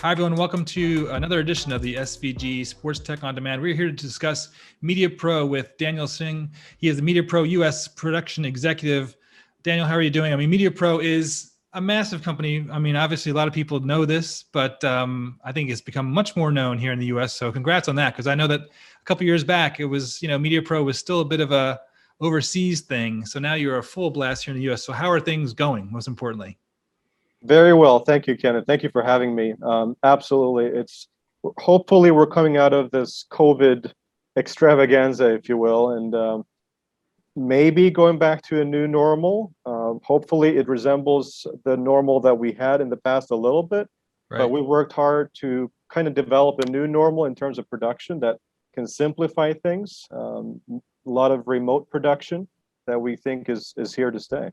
Hi, everyone. Welcome to another edition of the SVG Sports Tech on Demand. We're here to discuss Mediapro with Daniel Singh. He is the Mediapro US production executive. Daniel, how are you doing? I mean, Mediapro is a massive company. I mean, obviously, a lot of people know this, but I think it's become much more known here in the US. So congrats on that, because I know that a couple years back, it was, Mediapro was still a bit of a overseas thing. So now you're a full blast here in the US. So how are things going, most importantly? Very well. Thank you, Kenneth. Thank you for having me. Absolutely. Hopefully we're coming out of this COVID extravaganza, if you will, and maybe going back to a new normal. Hopefully it resembles the normal that we had in the past a little bit, Right. But we worked hard to kind of develop a new normal in terms of production that can simplify things. A lot of remote production that we think is here to stay.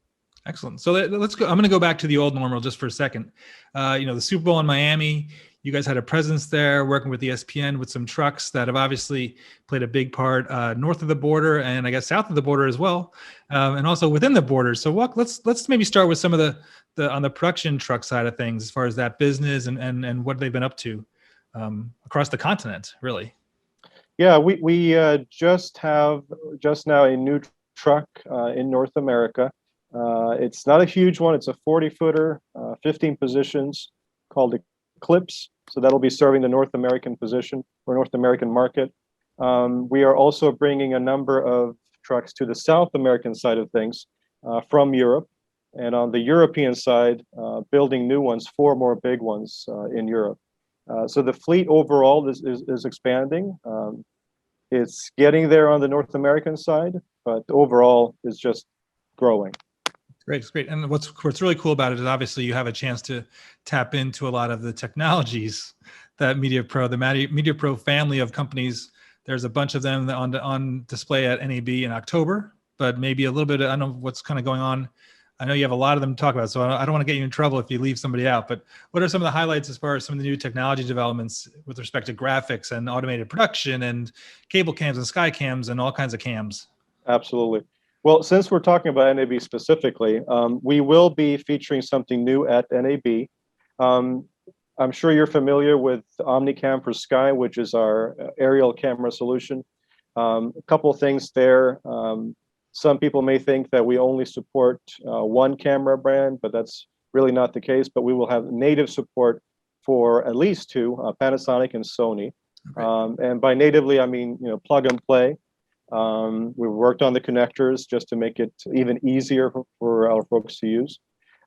Excellent. So let's go. I'm going to go back to the old normal just for a second. The Super Bowl in Miami, you guys had a presence there working with ESPN with some trucks that have obviously played a big part north of the border and I guess south of the border as well, and also within the border. So let's maybe start with some of the on the production truck side of things as far as that business and what they've been up to across the continent, really. Yeah, we just now a new truck in North America. It's not a huge one. It's a 40-footer, 15 positions, called Eclipse. So that'll be serving the North American position or North American market. We are also bringing a number of trucks to the South American side of things from Europe. And on the European side, building new ones, 4 more big ones in Europe. So the fleet overall is expanding. It's getting there on the North American side, but overall is just growing. Great, it's great. And what's really cool about it is obviously you have a chance to tap into a lot of the technologies that Mediapro family of companies. There's a bunch of them on display at NAB in October, but maybe a little bit. I don't know what's kind of going on. I know you have a lot of them to talk about, so I don't want to get you in trouble if you leave somebody out. But what are some of the highlights as far as some of the new technology developments with respect to graphics and automated production and cable cams and sky cams and all kinds of cams? Absolutely. Well, since we're talking about NAB specifically, we will be featuring something new at NAB. I'm sure you're familiar with Omnicam for Sky, which is our aerial camera solution. A couple of things there. Some people may think that we only support one camera brand, but that's really not the case. But we will have native support for at least 2, Panasonic and Sony. Okay. And by natively, I mean plug and play. We worked on the connectors just to make it even easier for our folks to use.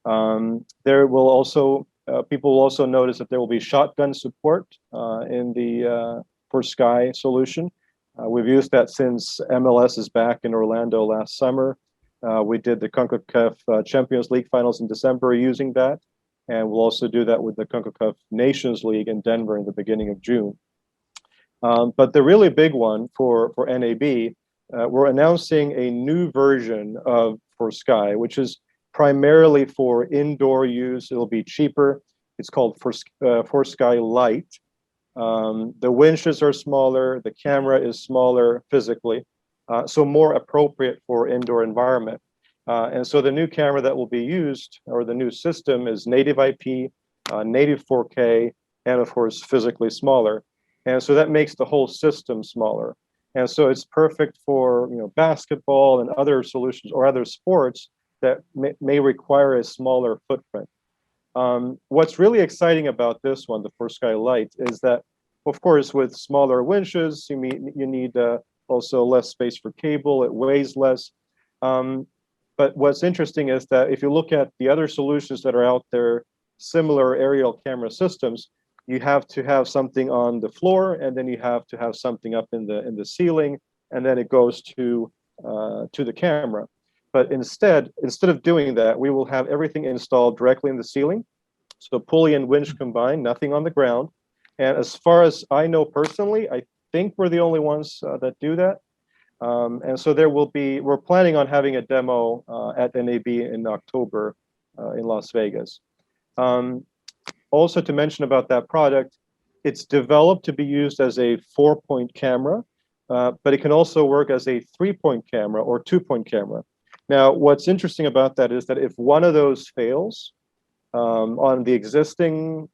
There will also people will also notice that there will be shotgun support in the for Sky solution. We've used that since MLS is back in Orlando last summer. We did the CONCACAF Champions League finals in December using that, and we'll also do that with the CONCACAF Nations League in Denver in the beginning of June. But the really big one for NAB, we're announcing a new version for Sky, which is primarily for indoor use. It'll be cheaper. It's called for Sky Lite. The winches are smaller. The camera is smaller physically, so more appropriate for indoor environment. And so the new camera that will be used, or the new system, is native IP, native 4K, and of course physically smaller. And so that makes the whole system smaller. And so it's perfect for basketball and other solutions or other sports that may require a smaller footprint. What's really exciting about this one, the For Sky Lite, is that, of course, with smaller winches, you need also less space for cable. It weighs less. But what's interesting is that if you look at the other solutions that are out there, similar aerial camera systems, you have to have something on the floor, and then you have to have something up in the ceiling, and then it goes to the camera. But instead of doing that, we will have everything installed directly in the ceiling. So pulley and winch combined, nothing on the ground. And as far as I know personally, I think we're the only ones that do that. And so we're planning on having a demo at NAB in October in Las Vegas. Also to mention about that product, it's developed to be used as a 4-point camera, but it can also work as a 3-point camera or 2-point camera. Now, what's interesting about that is that if one of those fails on the existing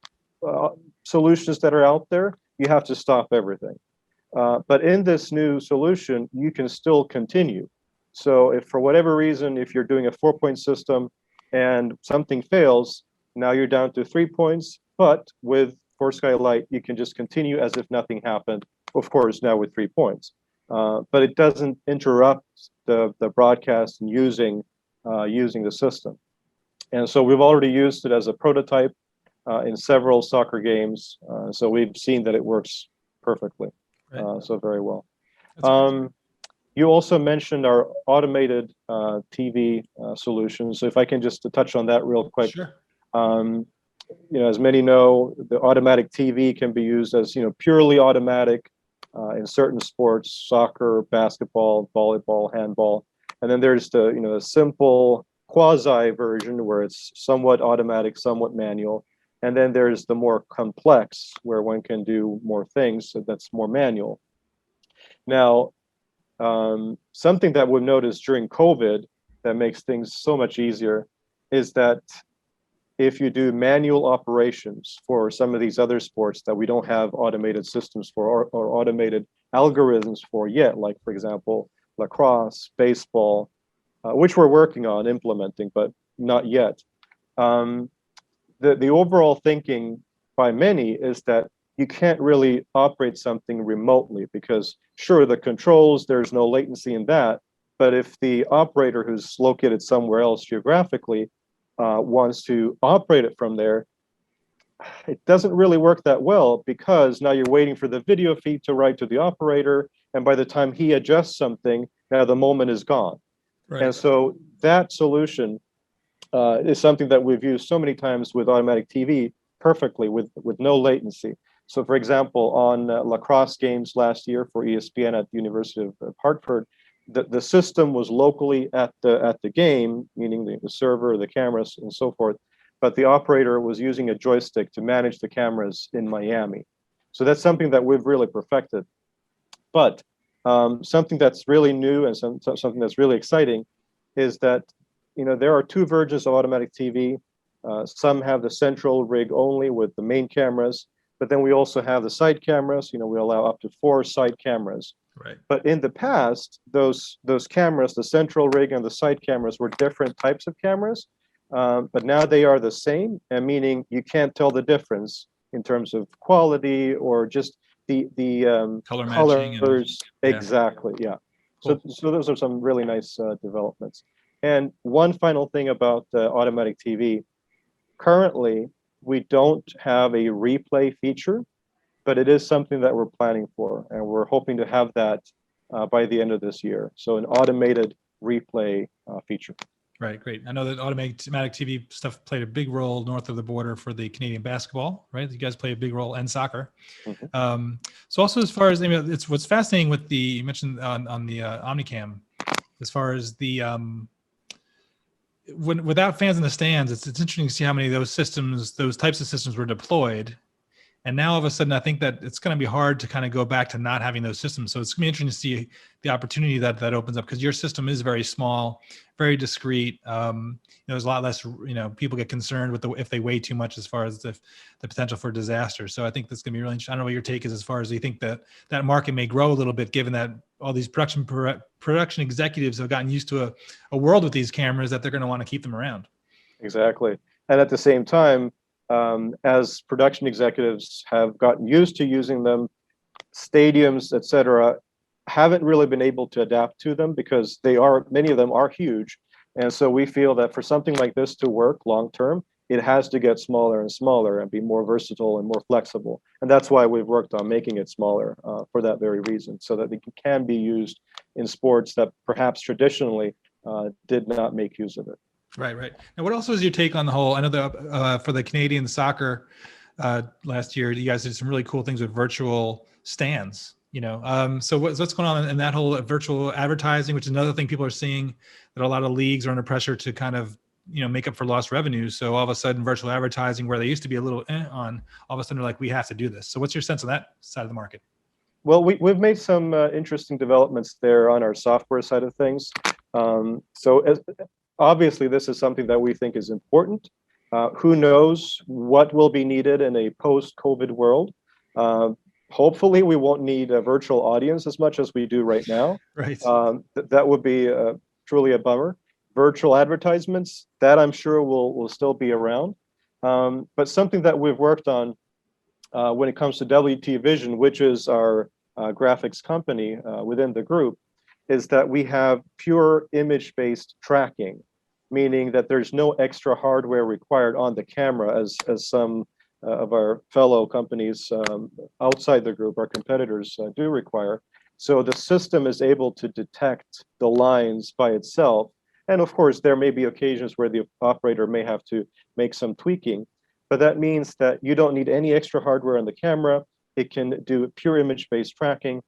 solutions that are out there, you have to stop everything. But in this new solution, you can still continue. So if for whatever reason, if you're doing a 4-point system and something fails, now you're down to 3 points, but with ForSky Lite, you can just continue as if nothing happened, of course, now with 3 points. But it doesn't interrupt the broadcast and using the system. And so we've already used it as a prototype in several soccer games. So we've seen that it works perfectly. Right. So very well. You also mentioned our automated TV solution. So if I can just touch on that real quick. Sure. As many know, the automatic TV can be used as purely automatic in certain sports: soccer, basketball, volleyball, handball. And then there's the simple quasi version where it's somewhat automatic, somewhat manual. And then there's the more complex where one can do more things, so that's more manual. Now, something that we've noticed during COVID that makes things so much easier is that if you do manual operations for some of these other sports that we don't have automated systems for or automated algorithms for yet, like, for example, lacrosse, baseball, which we're working on implementing, but not yet. The overall thinking by many is that you can't really operate something remotely because, sure, the controls, there's no latency in that, but if the operator who's located somewhere else geographically wants to operate it from there, it doesn't really work that well because now you're waiting for the video feed to write to the operator, and by the time he adjusts something, now the moment is gone. Right. And so that solution is something that we've used so many times with automatic TV perfectly with no latency. So for example, on lacrosse games last year for ESPN at the University of Hartford, the system was locally at the game, meaning the server, the cameras, and so forth, but the operator was using a joystick to manage the cameras in Miami. So that's something that we've really perfected. But something that's really new and something that's really exciting is that there are 2 versions of automatic TV. Some have the central rig only with the main cameras, but then we also have the side cameras. We allow up to 4 side cameras. Right. But in the past, those cameras, the central rig and the side cameras, were different types of cameras. But now they are the same, and meaning you can't tell the difference in terms of quality or just the color colors. And, exactly, yeah. Cool. So those are some really nice developments. And one final thing about automatic TV. Currently, we don't have a replay feature, but it is something that we're planning for, and we're hoping to have that by the end of this year. So an automated replay feature. Right, great. I know that automatic TV stuff played a big role north of the border for the Canadian basketball, right? You guys play a big role in soccer. Mm-hmm. So also as far as, it's what's fascinating with you mentioned on the Omnicam, as far as the, without fans in the stands, it's interesting to see how many of those types of systems were deployed. And now all of a sudden, I think that it's going to be hard to kind of go back to not having those systems. So it's going to be interesting to see the opportunity that opens up, because your system is very small, very discreet. There's a lot less, people get concerned with if they weigh too much as far as the potential for disaster. So I think that's going to be really interesting. I don't know what your take is as far as you think that market may grow a little bit, given that all these production executives have gotten used to a world with these cameras that they're going to want to keep them around. Exactly. And at the same time, as production executives have gotten used to using them, stadiums, et cetera, haven't really been able to adapt to them because many of them are huge. And so we feel that for something like this to work long term, it has to get smaller and smaller and be more versatile and more flexible. And that's why we've worked on making it smaller for that very reason, so that it can be used in sports that perhaps traditionally did not make use of it. Right. Now, what else was your take on the whole? I know for the Canadian soccer last year, you guys did some really cool things with virtual stands. So what's going on in that whole virtual advertising, which is another thing people are seeing, that a lot of leagues are under pressure to kind of make up for lost revenue. So all of a sudden, virtual advertising, where they used to be a little on, all of a sudden they're like, we have to do this. So what's your sense of that side of the market? Well, we've made some interesting developments there on our software side of things. Obviously, this is something that we think is important, Who knows what will be needed in a post-COVID world? Hopefully, we won't need a virtual audience as much as we do right now. Right. That would be truly a bummer. Virtual advertisements, that I'm sure will still be around. But something that we've worked on when it comes to WT Vision, which is our graphics company within the group, is that we have pure image-based tracking, meaning that there's no extra hardware required on the camera as some of our fellow companies outside the group, our competitors, do require. So the system is able to detect the lines by itself. And of course, there may be occasions where the operator may have to make some tweaking, but that means that you don't need any extra hardware on the camera. It can do pure image-based tracking,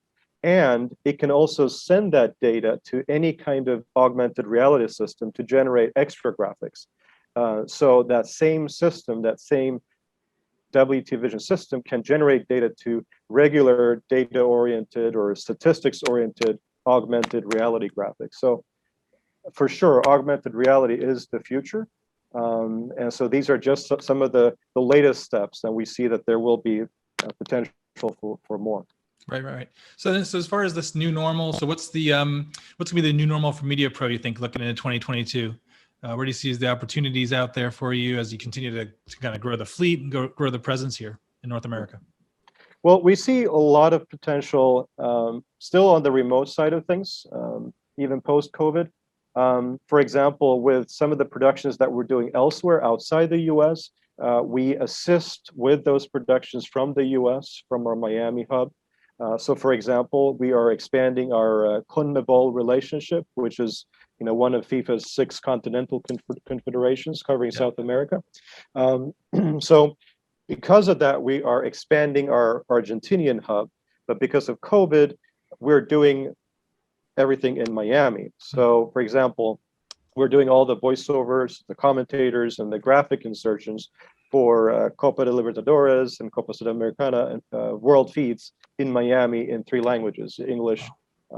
and it can also send that data to any kind of augmented reality system to generate extra graphics. So that same system, that same WT Vision system can generate data to regular data-oriented or statistics-oriented augmented reality graphics. So for sure, augmented reality is the future. And so these are just some of the latest steps, and we see that there will be potential for more. Right. So as far as this new normal, so what's gonna be the new normal for Mediapro, you think, looking into 2022? Where do you see the opportunities out there for you as you continue to kind of grow the fleet and grow the presence here in North America? Well, we see a lot of potential still on the remote side of things, even post-COVID. For example, with some of the productions that we're doing elsewhere outside the US, we assist with those productions from the US, from our Miami hub. So for example, we are expanding our CONMEBOL relationship, which is one of FIFA's 6 continental confederations covering South America. So because of that, we are expanding our Argentinian hub, but because of COVID, we're doing everything in Miami. So for example, we're doing all the voiceovers, the commentators, and the graphic insertions for Copa de Libertadores and Copa Sudamericana and world feeds in Miami in 3 languages: English,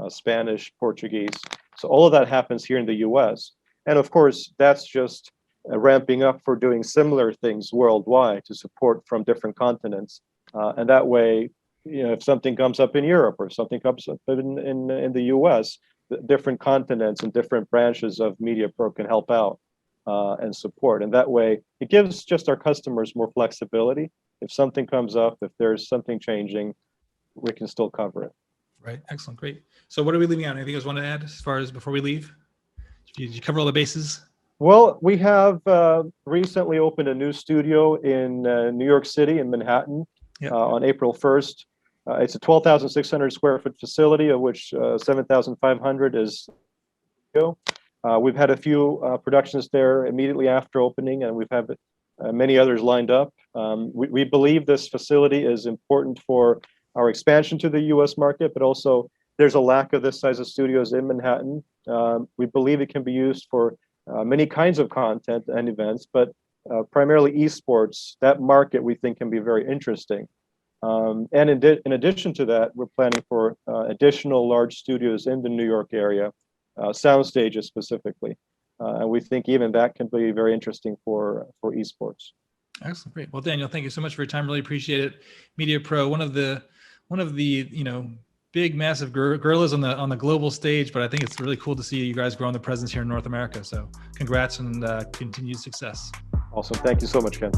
Spanish, Portuguese. So all of that happens here in the US. And of course, that's just ramping up for doing similar things worldwide to support from different continents. And that way, if something comes up in Europe or something comes up in the US, the different continents and different branches of Mediapro can help out and support. And that way, it gives just our customers more flexibility. If something comes up, if there's something changing, we can still cover it. Right. Excellent. Great. So what are we leaving out? Anything else you want to add as far as before we leave? Did you cover all the bases? Well, we have recently opened a new studio in New York City in Manhattan on April 1st. It's a 12,600 square foot facility, of which 7,500 is we've had a few productions there immediately after opening, and we've had many others lined up. We believe this facility is important for our expansion to the US market, but also there's a lack of this size of studios in Manhattan. We believe it can be used for many kinds of content and events, but primarily esports. That market we think can be very interesting. And in addition to that, we're planning for additional large studios in the New York area, sound stages specifically. And we think even that can be very interesting for esports. Excellent. Great. Well, Daniel, thank you so much for your time. Really appreciate it. Mediapro, one of the big, massive gorillas on the global stage, but I think it's really cool to see you guys growing the presence here in North America. So congrats and continued success. Awesome. Thank you so much, Ken.